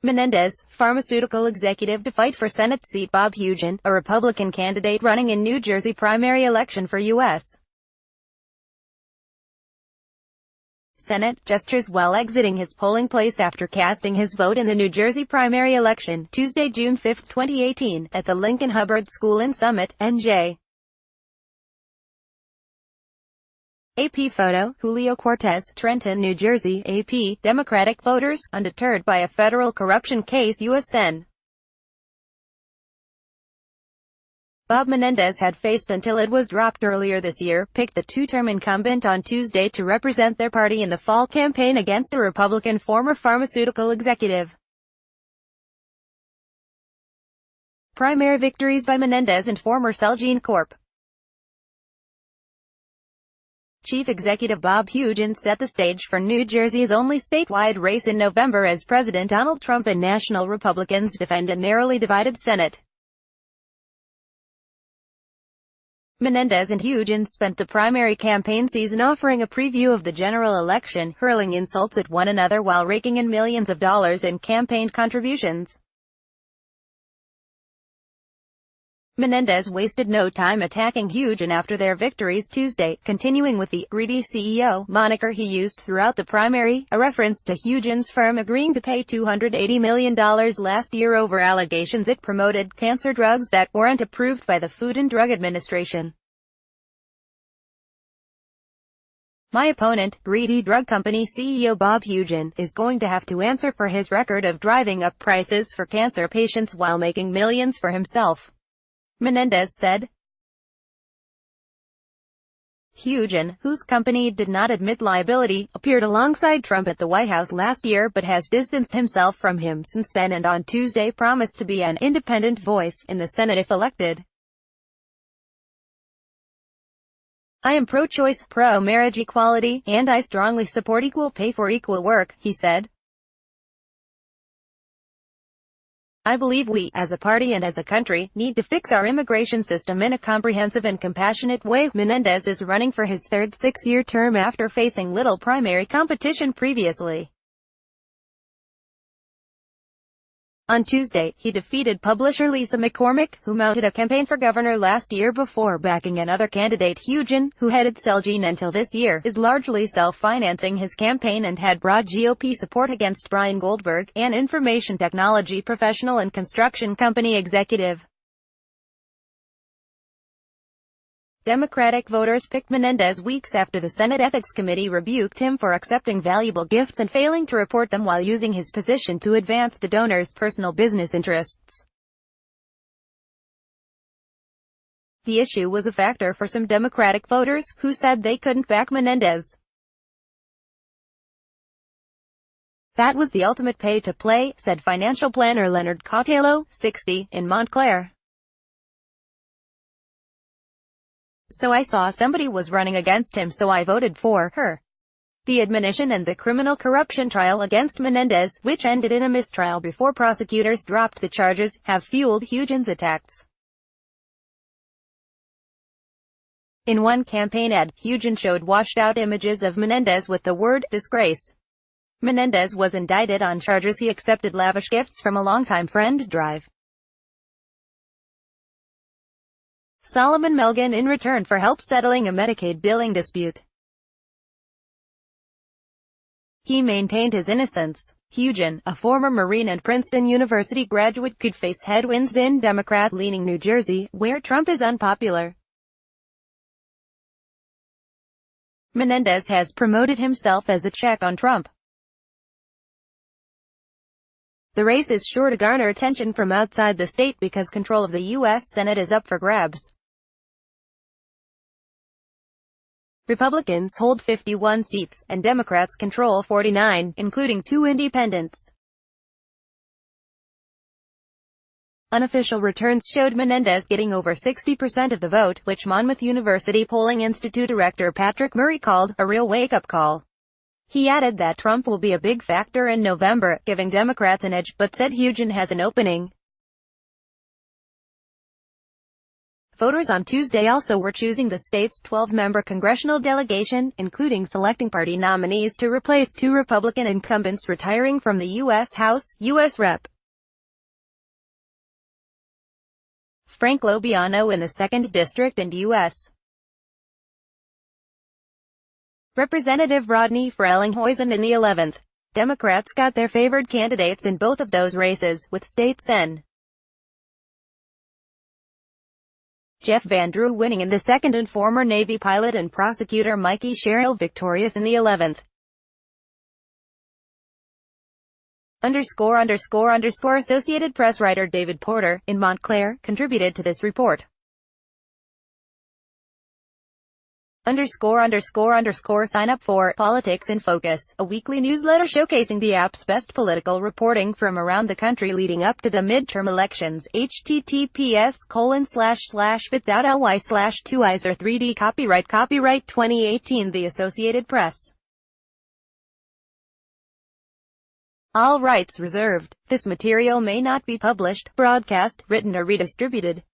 Menendez, pharmaceutical executive to fight for Senate seat. Bob Hugin, a Republican candidate running in New Jersey primary election for U.S. Senate, gestures while exiting his polling place after casting his vote in the New Jersey primary election, Tuesday, June 5, 2018, at the Lincoln Hubbard School in Summit, NJ. AP photo, Julio Cortez, Trenton, New Jersey. AP, Democratic voters, undeterred by a federal corruption case. USN. Bob Menendez had faced until it was dropped earlier this year, picked the two-term incumbent on Tuesday to represent their party in the fall campaign against a Republican former pharmaceutical executive. Primary victories by Menendez and former Celgene Corp. Chief Executive Bob Hugin set the stage for New Jersey's only statewide race in November as President Donald Trump and national Republicans defend a narrowly divided Senate. Menendez and Hugin spent the primary campaign season offering a preview of the general election, hurling insults at one another while raking in millions of dollars in campaign contributions. Menendez wasted no time attacking Hugin after their victories Tuesday, continuing with the "greedy CEO" moniker he used throughout the primary, a reference to Hugin's firm agreeing to pay $280 million last year over allegations it promoted cancer drugs that weren't approved by the Food and Drug Administration. "My opponent, greedy drug company CEO Bob Hugin, is going to have to answer for his record of driving up prices for cancer patients while making millions for himself," Menendez said. Hugin, whose company did not admit liability, appeared alongside Trump at the White House last year but has distanced himself from him since then and on Tuesday promised to be an independent voice in the Senate if elected. "I am pro-choice, pro-marriage equality, and I strongly support equal pay for equal work," he said. "I believe we, as a party and as a country, need to fix our immigration system in a comprehensive and compassionate way." Menendez is running for his third six-year term after facing little primary competition previously. On Tuesday, he defeated publisher Lisa McCormick, who mounted a campaign for governor last year before backing another candidate. Hugin, who headed Celgene until this year, is largely self-financing his campaign and had broad GOP support against Brian Goldberg, an information technology professional and construction company executive. Democratic voters picked Menendez weeks after the Senate Ethics Committee rebuked him for accepting valuable gifts and failing to report them while using his position to advance the donor's personal business interests. The issue was a factor for some Democratic voters, who said they couldn't back Menendez. "That was the ultimate pay-to-play," said financial planner Leonard Cautello, 60, in Montclair. "So I saw somebody was running against him, so I voted for her." The admonition and the criminal corruption trial against Menendez, which ended in a mistrial before prosecutors dropped the charges, have fueled Hugin's attacks. In one campaign ad, Hugin showed washed-out images of Menendez with the word "disgrace." Menendez was indicted on charges he accepted lavish gifts from a longtime friend drive. Solomon Melgen in return for help settling a Medicaid billing dispute. He maintained his innocence. Hugin, a former Marine and Princeton University graduate, could face headwinds in Democrat-leaning New Jersey, where Trump is unpopular. Menendez has promoted himself as a check on Trump. The race is sure to garner attention from outside the state because control of the U.S. Senate is up for grabs. Republicans hold 51 seats, and Democrats control 49, including 2 independents. Unofficial returns showed Menendez getting over 60% of the vote, which Monmouth University Polling Institute director Patrick Murray called a real wake-up call. He added that Trump will be a big factor in November, giving Democrats an edge, but said Hugin has an opening. Voters on Tuesday also were choosing the state's 12-member congressional delegation, including selecting party nominees to replace two Republican incumbents retiring from the U.S. House. U.S. Rep. Frank Lobiano in the 2nd District and U.S. Representative Rodney Frelinghuysen in the 11th. Democrats got their favored candidates in both of those races, with state Sen. Jeff Van Drew winning in the 2nd and former Navy pilot and prosecutor Mikey Sherrill victorious in the 11th. Associated Press writer David Porter, in Montclair, contributed to this report. Sign up for Politics in Focus, a weekly newsletter showcasing the app's best political reporting from around the country leading up to the midterm elections. https://bit.ly/2iser3d Copyright 2018 The Associated Press. All rights reserved. This material may not be published, broadcast, written or redistributed.